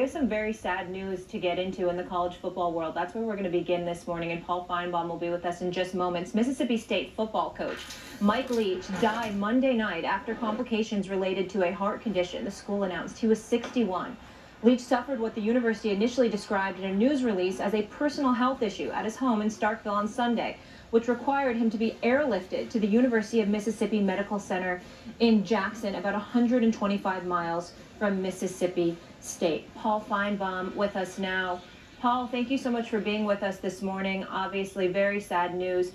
We have some very sad news to get into in the college football world. That's where we're going to begin this morning, and Paul Feinbaum will be with us in just moments. Mississippi State football coach Mike Leach died Monday night after complications related to a heart condition. The school announced he was 61. Leach suffered what the university initially described in a news release as a personal health issue at his home in Starkville on Sunday, which required him to be airlifted to the University of Mississippi Medical Center in Jackson, about 125 miles from Mississippi State. Paul Feinbaum with us now. Paul, thank you so much for being with us this morning. Obviously, very sad news.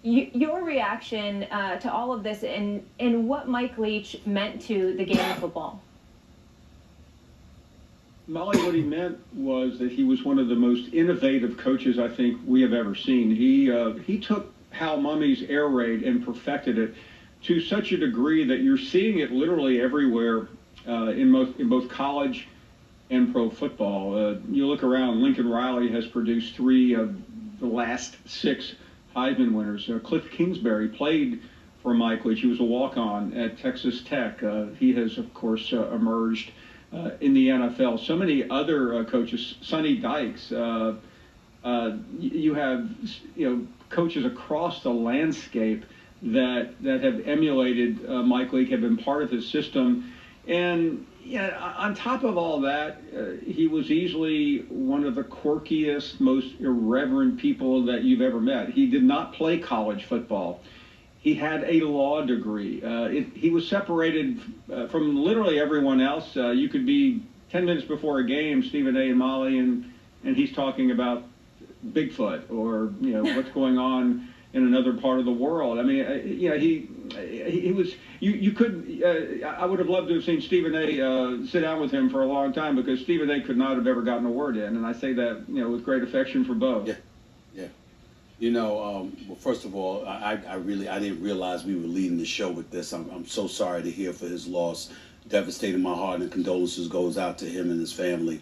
Your reaction to all of this and what Mike Leach meant to the game of football? Molly, what he meant was that he was one of the most innovative coaches I think we have ever seen. He took Hal Mummy's air raid and perfected it to such a degree that you're seeing it literally everywhere in both college and pro football. You look around, Lincoln Riley has produced 3 of the last 6 Heisman winners. Cliff Kingsbury played for Mike Leach. He was a walk-on at Texas Tech. He has, of course, emerged in the NFL. So many other coaches, Sonny Dykes. You have coaches across the landscape that have emulated Mike Leach, have been part of his system. And on top of all that, he was easily one of the quirkiest, most irreverent people that you've ever met. He did not play college football. He had a law degree. He was separated from literally everyone else. You could be 10 minutes before a game, Stephen A. and Molly, and he's talking about Bigfoot or what's going on in another part of the world. I mean, he was. You could. I would have loved to have seen Stephen A. Sit down with him for a long time, because Stephen A. could not have ever gotten a word in, and I say that with great affection for both. Yeah. Well, first of all, I didn't realize we were leading the show with this. I'm so sorry to hear for his loss. Devastating my heart, and condolences goes out to him and his family,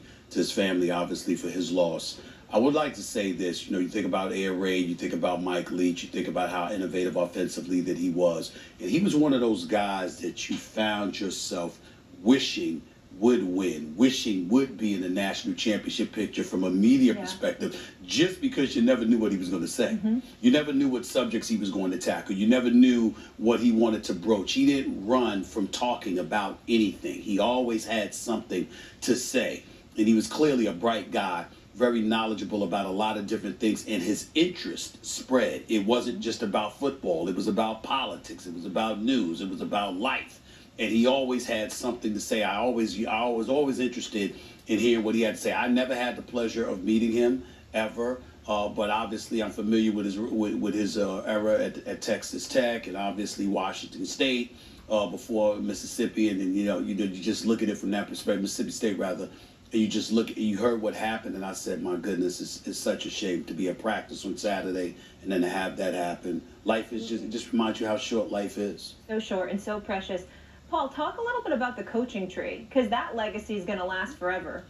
obviously, for his loss. I would like to say this. You think about air raid, you think about Mike Leach, you think about how innovative offensively that he was. And he was one of those guys that you found yourself wishing would win, wishing would be in the national championship picture from a media perspective, just because you never knew what he was going to say. Mm-hmm. You never knew what subjects he was going to tackle. You never knew what he wanted to broach. He didn't run from talking about anything. He always had something to say. And he was clearly a bright guy, very knowledgeable about a lot of different things, and his interest spread. It wasn't just about football. It was about politics. It was about news. It was about life. And he always had something to say. I was always interested in hearing what he had to say. I never had the pleasure of meeting him ever, but obviously I'm familiar with his era at Texas Tech, and obviously Washington State before Mississippi. And then you just look at it from that perspective, Mississippi State rather. And you heard what happened, and I said, my goodness, it's such a shame to be at practice on Saturday and then to have that happen. Life is it just reminds you how short life is. So short and so precious. Paul, talk a little bit about the coaching tree, because that legacy is going to last forever.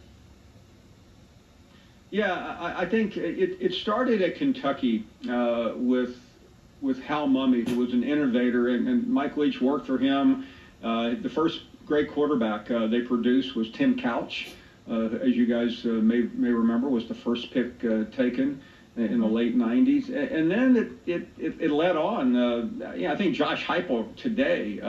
Yeah, I think it started at Kentucky with Hal Mumme, who was an innovator, and Mike Leach worked for him. The first great quarterback they produced was Tim Couch, as you guys may remember, was the first pick taken in the late 90s. And then it led on. I think Josh Heupel today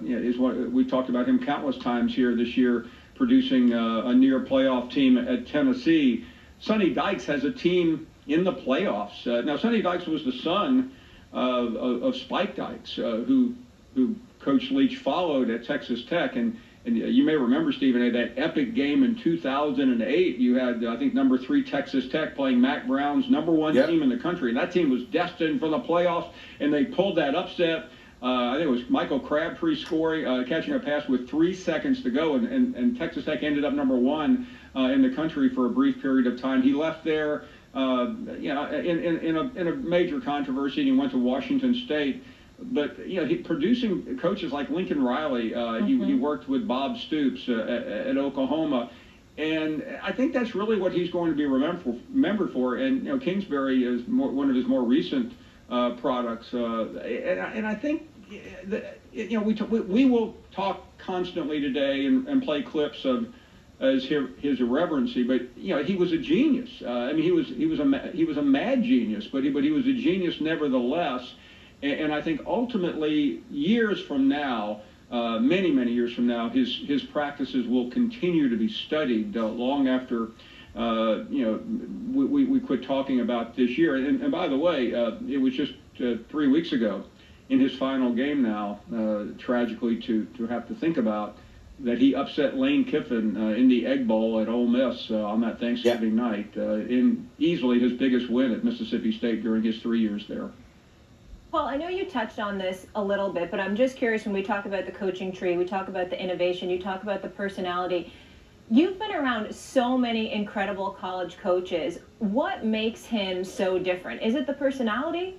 is what we talked about him countless times here this year, producing a near playoff team at Tennessee. Sonny Dykes has a team in the playoffs. Now, Sonny Dykes was the son of Spike Dykes, who Coach Leach followed at Texas Tech. And you may remember, Stephen A., that epic game in 2008. You had, I think, number 3 Texas Tech playing Mack Brown's number 1 team in the country. And that team was destined for the playoffs, and they pulled that upset. I think it was Michael Crabtree scoring, catching a pass with 3 seconds to go, and Texas Tech ended up number 1 in the country for a brief period of time. He left there in a major controversy, and he went to Washington State. But he producing coaches like Lincoln Riley. He worked with Bob Stoops at Oklahoma, and I think that's really what he's going to be remembered for. And Kingsbury is one of his more recent products, and I think that we will talk constantly today and play clips of as his irreverency, but he was a genius. I mean, he was a mad genius, but he was a genius nevertheless. And I think ultimately, years from now, many years from now, his practices will continue to be studied long after we quit talking about this year. And by the way, it was just 3 weeks ago in his final game now, tragically to have to think about, that he upset Lane Kiffin in the Egg Bowl at Ole Miss on that Thanksgiving night, in easily his biggest win at Mississippi State during his 3 years there. Paul, I know you touched on this a little bit, but I'm just curious, when we talk about the coaching tree, we talk about the innovation, you talk about the personality. You've been around so many incredible college coaches. What makes him so different? Is it the personality?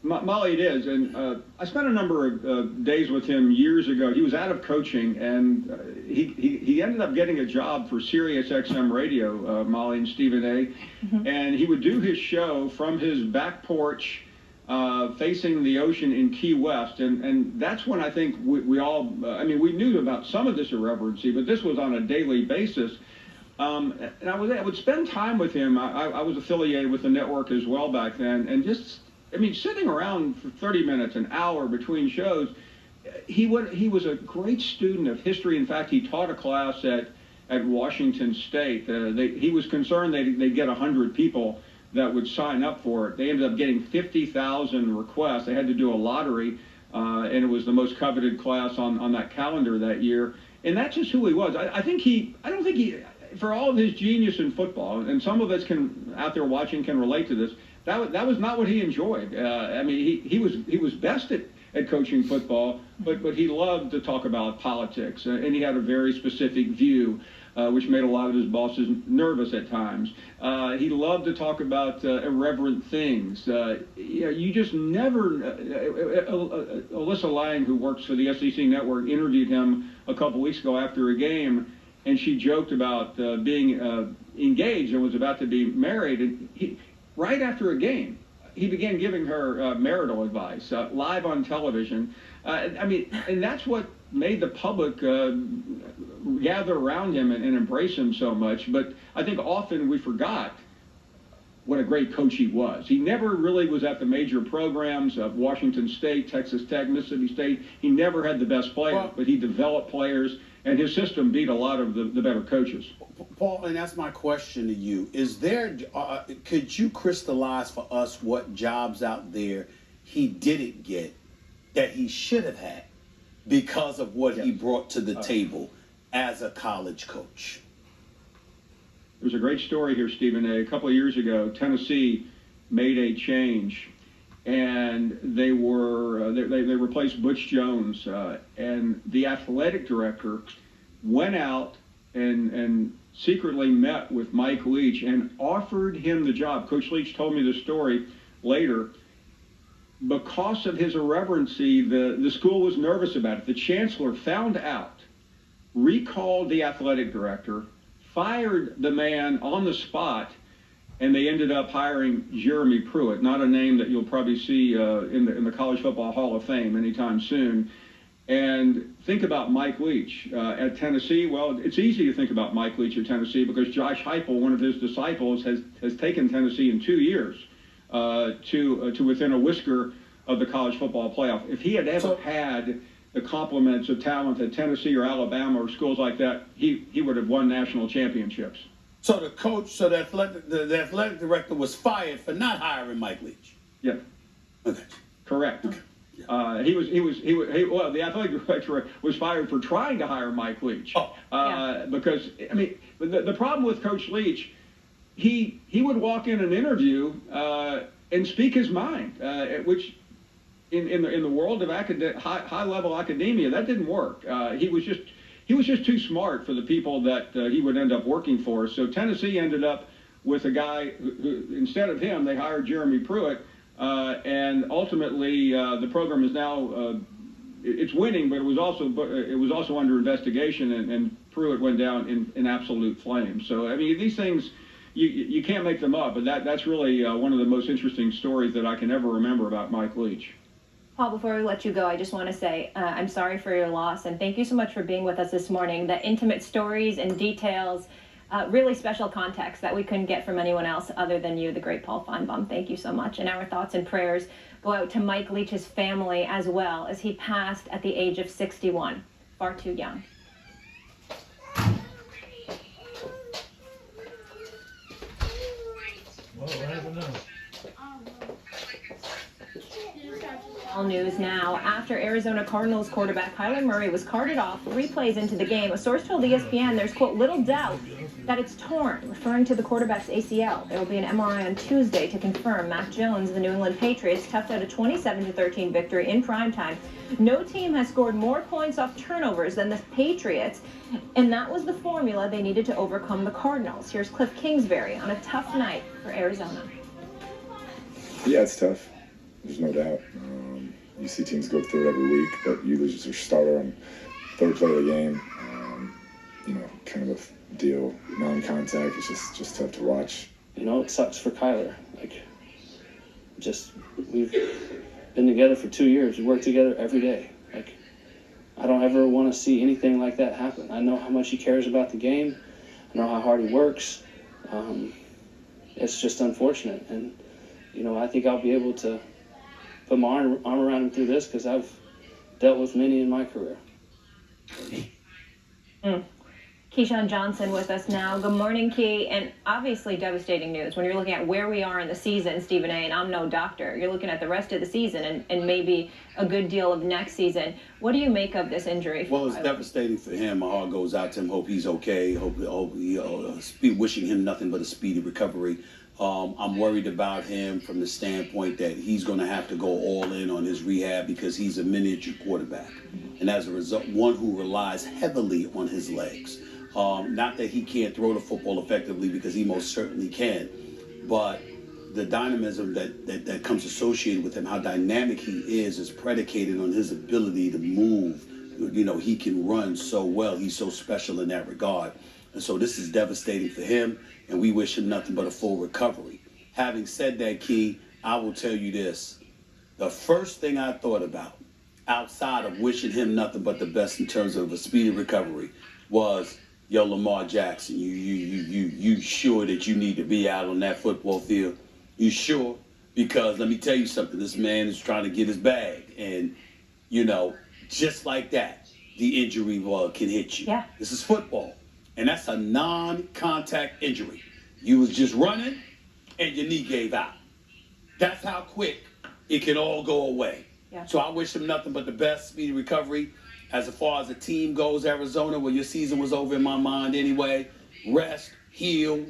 Molly, it is, and I spent a number of days with him years ago. He was out of coaching, and he ended up getting a job for Sirius XM Radio, Molly and Stephen A. Mm-hmm. And he would do his show from his back porch, facing the ocean in Key West, and that's when I think we all, we knew about some of this irreverency, but this was on a daily basis. And I would spend time with him. I was affiliated with the network as well back then, and just, sitting around for 30 minutes, an hour between shows, he was a great student of history. In fact, he taught a class at Washington State. He was concerned they'd get 100 people that would sign up for it. They ended up getting 50,000 requests. They had to do a lottery, and it was the most coveted class on that calendar that year. And that's just who he was. I don't think he, for all of his genius in football, and some of us out there watching can relate to this, that was not what he enjoyed. He was best at coaching football, but he loved to talk about politics, and he had a very specific view, which made a lot of his bosses nervous at times. He loved to talk about irreverent things. You just never. Alyssa Lang, who works for the SEC Network, interviewed him a couple weeks ago after a game, and she joked about being engaged and was about to be married, and right after a game, he began giving her marital advice live on television. And that's what made the public gather around him and embrace him so much. But I think often we forgot what a great coach he was. He never really was at the major programs of Washington State, Texas Tech, Mississippi State. He never had the best players, but he developed players, and his system beat a lot of the better coaches. Paul, and that's my question to you. Is there, could you crystallize for us what jobs out there he didn't get that he should have had because of what he brought to the table as a college coach? There's a great story here, Stephen A. A couple of years ago, Tennessee made a change, and they replaced Butch Jones, and the athletic director went out and secretly met with Mike Leach and offered him the job. Coach Leach told me the story later. Because of his irreverency, the school was nervous about it. The chancellor found out, recalled the athletic director, fired the man on the spot, and they ended up hiring Jeremy Pruitt, not a name that you'll probably see in the College Football Hall of Fame anytime soon. And think about Mike Leach at Tennessee. Well, it's easy to think about Mike Leach at Tennessee because Josh Heupel, one of his disciples, has taken Tennessee in 2 years to within a whisker of the college football playoff. If he had ever had the complements of talent at Tennessee or Alabama or schools like that, he would have won national championships. So the athletic director was fired for not hiring Mike Leach. Yeah. Okay. Correct. Okay. Yeah. The athletic director was fired for trying to hire Mike Leach. Because the problem with Coach Leach, he would walk in an interview and speak his mind, which in the world of high level academia, that didn't work. He was just too smart for the people that he would end up working for. So Tennessee ended up with a guy who instead of him, they hired Jeremy Pruitt, and ultimately the program is now it's winning, but it was also under investigation, and Pruitt went down in absolute flames. So these things. You can't make them up, but that's really one of the most interesting stories that I can ever remember about Mike Leach. Paul, before we let you go, I just want to say I'm sorry for your loss, and thank you so much for being with us this morning. The intimate stories and details, really special context that we couldn't get from anyone else other than you, the great Paul Feinbaum. Thank you so much. And our thoughts and prayers go out to Mike Leach's family as well, as he passed at the age of 61. Far too young. Well, I don't know. All news now. After Arizona Cardinals quarterback Kyler Murray was carted off 3 plays into the game, a source told ESPN there's, quote, little doubt that it's torn, referring to the quarterback's ACL. There will be an MRI on Tuesday to confirm. Mac Jones, the New England Patriots, toughed out a 27-13 victory in primetime. No team has scored more points off turnovers than the Patriots, and that was the formula they needed to overcome the Cardinals. Here's Cliff Kingsbury on a tough night for Arizona. Yeah, it's tough. There's no doubt. You see teams go through it every week, but you lose your starter on third play of the game. Kind of a deal, non-contact. It's just tough to watch. It sucks for Kyler. We've been together for 2 years. We work together every day. I don't ever want to see anything like that happen. I know how much he cares about the game. I know how hard he works. It's just unfortunate, and I think I'll be able to put my arm around him through this because I've dealt with many in my career. Keyshawn Johnson with us now. Good morning, Key. And obviously devastating news when you're looking at where we are in the season, Stephen A., and I'm no doctor. You're looking at the rest of the season and maybe a good deal of next season. What do you make of this injury? Well, it's devastating for him. My heart goes out to him. Hope he's okay. Wishing him nothing but a speedy recovery. I'm worried about him from the standpoint that he's going to have to go all in on his rehab because he's a miniature quarterback. And as a result, one who relies heavily on his legs. Not that he can't throw the football effectively, because he most certainly can, but the dynamism that comes associated with him, how dynamic he is predicated on his ability to move. He can run so well. He's so special in that regard. And so this is devastating for him, and we wish him nothing but a full recovery. Having said that, Key, I will tell you this. The first thing I thought about, outside of wishing him nothing but the best in terms of a speedy recovery, was, yo, Lamar Jackson, you sure that you need to be out on that football field? You sure? Because let me tell you something, this man is trying to get his bag. And, just like that, the injury can hit you. Yeah. This is football. And that's a non-contact injury. You was just running and your knee gave out. That's how quick it can all go away. Yeah. So I wish him nothing but the best, speedy recovery. As far as the team goes, Arizona, well, your season was over in my mind anyway. Rest, heal,